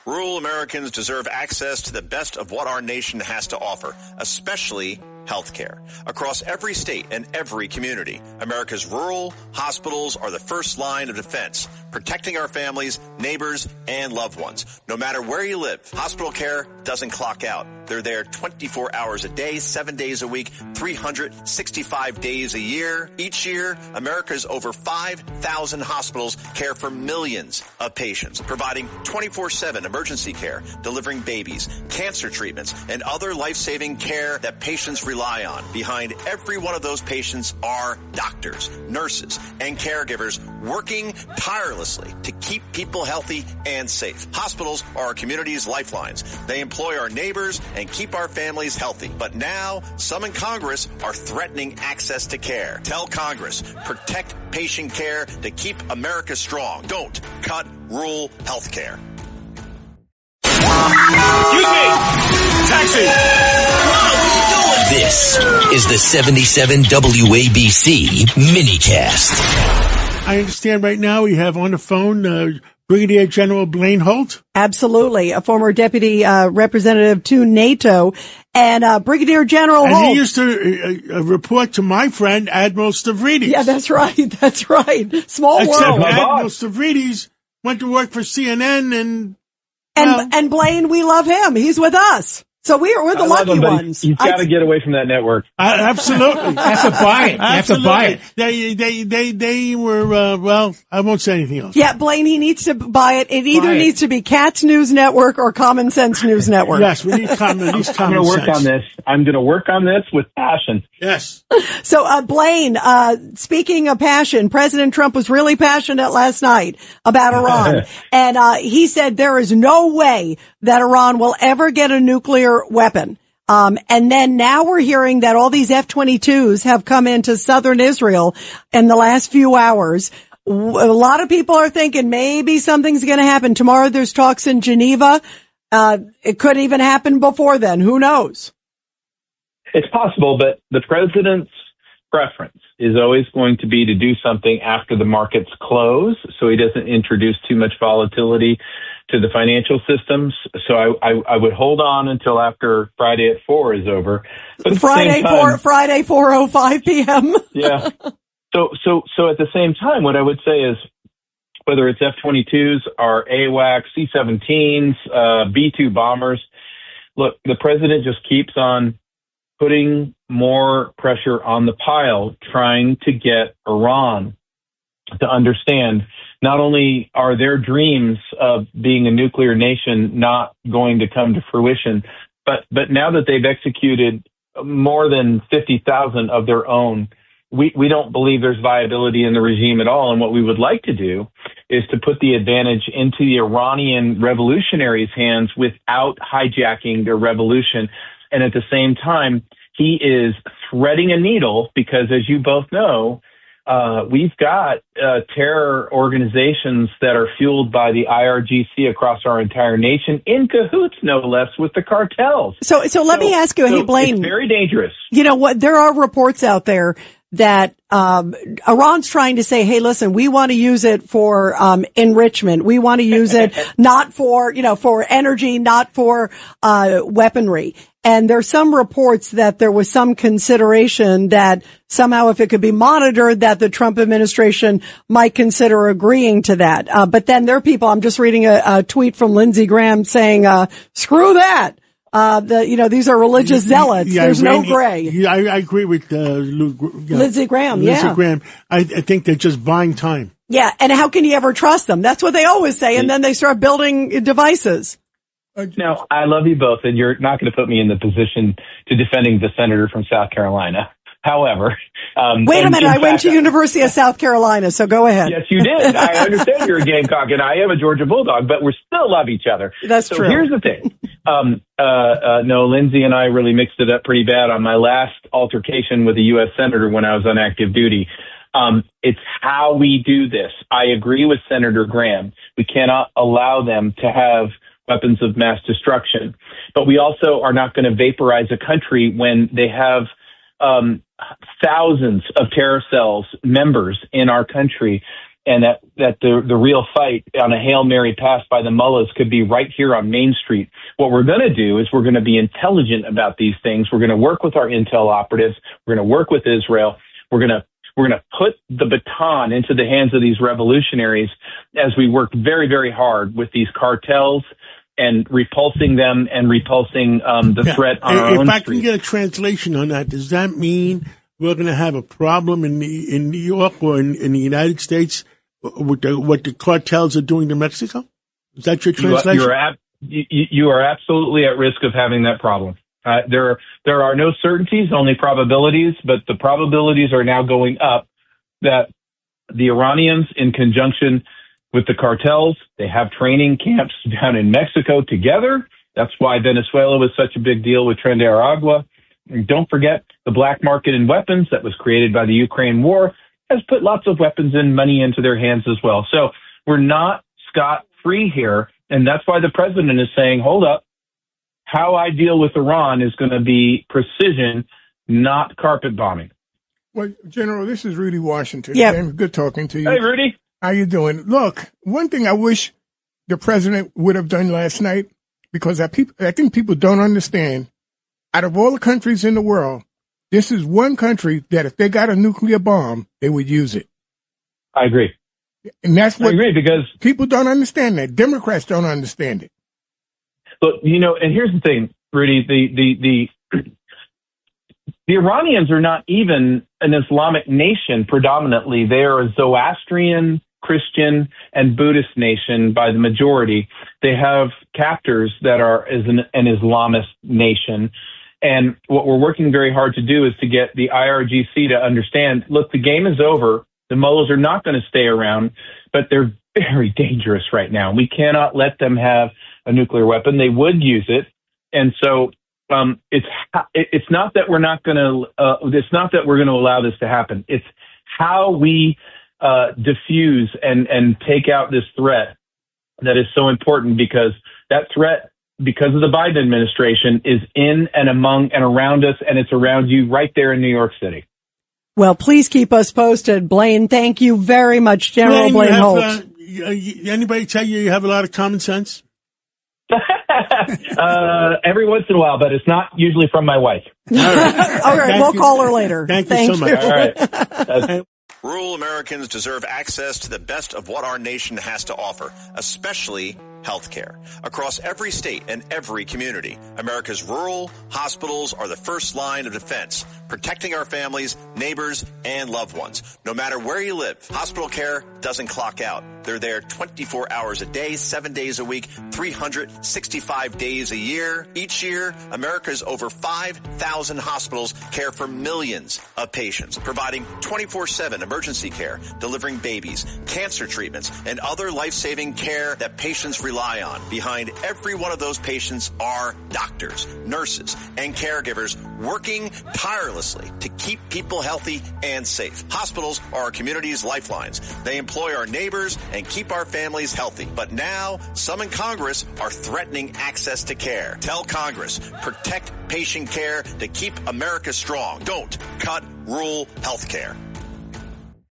Rural Americans deserve access to the best of what our nation has to offer, especially health care. Across every state and every community, America's rural hospitals are the first line of defense, protecting our families, neighbors, and loved ones. No matter where you live, hospital care doesn't clock out. They're there 24 hours a day, 7 days a week, 365 days a year. Each year, America's over 5,000 hospitals care for millions of patients, providing 24/7 emergency care, delivering babies, cancer treatments, and other life-saving care that patients rely on. Behind every one of those patients are doctors, nurses, and caregivers working tirelessly to keep people healthy and safe. Hospitals are our community's lifelines. They employ our neighbors and keep our families healthy. But now, some in Congress are threatening access to care. Tell Congress, protect patient care to keep America strong. Don't cut rural health care. Excuse me! Taxi! This is the 77 WABC minicast. I understand right now we have on the phone Brigadier General Blaine Holt. Absolutely, a former deputy representative to NATO, and Brigadier General Holt. And he used to report to my friend Admiral Stavridis. Yeah, that's right. That's right. Small Except world. Admiral Stavridis went to work for CNN and Blaine, we love him. He's with us. So we're the lucky ones. He's got to get away from that network. Absolutely. You have to buy it. You have to buy it. They were, well, I won't say anything else. Yeah, Blaine, he needs to buy it. It either needs to be Katz News Network or Common Sense News Network. Yes, we need common sense. I'm going to work on this. I'm going to work on this with passion. Yes. So, Blaine, speaking of passion, President Trump was really passionate last night about Iran. And he said there is no way that Iran will ever get a nuclear weapon. And then now we're hearing that all these F-22s have come into southern Israel in the last few hours. A lot of people are thinking maybe something's going to happen. Tomorrow there's talks in Geneva. It could even happen before then. Who knows? It's possible, but the president's preference is always going to be to do something after the markets close so he doesn't introduce too much volatility to the financial systems. So I would hold on until after Friday at 4 is over. But Friday 4:05 p.m. Yeah. So at the same time, what I would say is whether it's F-22s or AWACS, C-17s, B-2 bombers, look, the president just keeps on putting more pressure on the pile, trying to get Iran to understand not only are their dreams of being a nuclear nation not going to come to fruition, but now that they've executed more than 50,000 of their own, we don't believe there's viability in the regime at all. And what we would like to do is to put the advantage into the Iranian revolutionaries' hands without hijacking their revolution. And at the same time, he is threading a needle because, as you both know, we've got terror organizations that are fueled by the IRGC across our entire nation, in cahoots, no less, with the cartels. So let me ask you, hey, Blaine. It's very dangerous. You know what? There are reports out there that Iran's trying to say, hey, listen, we want to use it for enrichment. We want to use it not for, for energy, not for weaponry. And there's some reports that there was some consideration that somehow if it could be monitored, that the Trump administration might consider agreeing to that. But then there are people, I'm just reading a tweet from Lindsey Graham saying, screw that. These are religious zealots. Yeah, there's no gray. Yeah, I agree with Lindsey Graham. Lindsey Graham. I think they're just buying time. Yeah, and how can you ever trust them? That's what they always say, and then they start building devices. Now, I love you both, and you're not going to put me in the position to defending the senator from South Carolina. However, wait a minute, I went to University of South Carolina, so go ahead. Yes, you did. I understand you're a Gamecock, and I am a Georgia Bulldog, but we still love each other. That's true. So here's the thing. No, Lindsay and I really mixed it up pretty bad on my last altercation with a U.S. senator when I was on active duty. It's how we do this. I agree with Senator Graham. We cannot allow them to have weapons of mass destruction, but we also are not going to vaporize a country when they have thousands of terror cells members in our country. and that the real fight on a Hail Mary pass by the mullahs could be right here on Main Street. What we're going to do is we're going to be intelligent about these things. We're going to work with our intel operatives. We're going to work with Israel. We're going to put the baton into the hands of these revolutionaries as we work very, very hard with these cartels and repulsing them and repulsing the threat on our own street. If I street. can get a translation on that, does that mean we're going to have a problem in New York or in the United States with what the cartels are doing to Mexico? Is that your translation? You are absolutely at risk of having that problem. There are no certainties, only probabilities, but the probabilities are now going up that the Iranians, in conjunction with the cartels, they have training camps down in Mexico together. That's why Venezuela was such a big deal with Tren de Aragua. And don't forget the black market in weapons that was created by the Ukraine war has put lots of weapons and money into their hands as well. So we're not scot-free here. And that's why the president is saying, hold up, how I deal with Iran is going to be precision, not carpet bombing. Well, General, this is Rudy Washington. Yeah. Good talking to you. Hey, Rudy. How you doing? Look, one thing I wish the president would have done last night, because I think people don't understand, out of all the countries in the world, this is one country that if they got a nuclear bomb, they would use it. I agree. And that's what I agree, because people don't understand that. Democrats don't understand it. But, and here's the thing, Rudy, the Iranians are not even an Islamic nation predominantly. They are a Zoroastrian, Christian, and Buddhist nation by the majority. They have captors that are an Islamist nation. And what we're working very hard to do is to get the IRGC to understand, look, the game is over. The mullahs are not going to stay around, but they're very dangerous right now. We cannot let them have a nuclear weapon. They would use it. And so it's not that we're not going to it's not that we're going to allow this to happen. It's how we diffuse and take out this threat that is so important, because that threat, because of the Biden administration, is in and among and around us, and it's around you right there in New York City. Well, please keep us posted. Blaine, thank you very much, General Blaine Holt. Anybody tell you have a lot of common sense? Every once in a while, but it's not usually from my wife. All right, we'll call her later. Thank you so much. All right. Rural Americans deserve access to the best of what our nation has to offer, especially healthcare. Across every state and every community, America's rural hospitals are the first line of defense, protecting our families, neighbors, and loved ones. No matter where you live, hospital care doesn't clock out. They're there 24 hours a day, 7 days a week, 365 days a year. Each year, America's over 5,000 hospitals care for millions of patients, providing 24/7 emergency care, delivering babies, cancer treatments, and other life-saving care that patients rely on. Behind every one of those patients are doctors, nurses, and caregivers working tirelessly to keep people healthy and safe. Hospitals are our community's lifelines. They employ our neighbors and keep our families healthy. But now, some in Congress are threatening access to care. Tell Congress, protect patient care to keep America strong. Don't cut rural health care.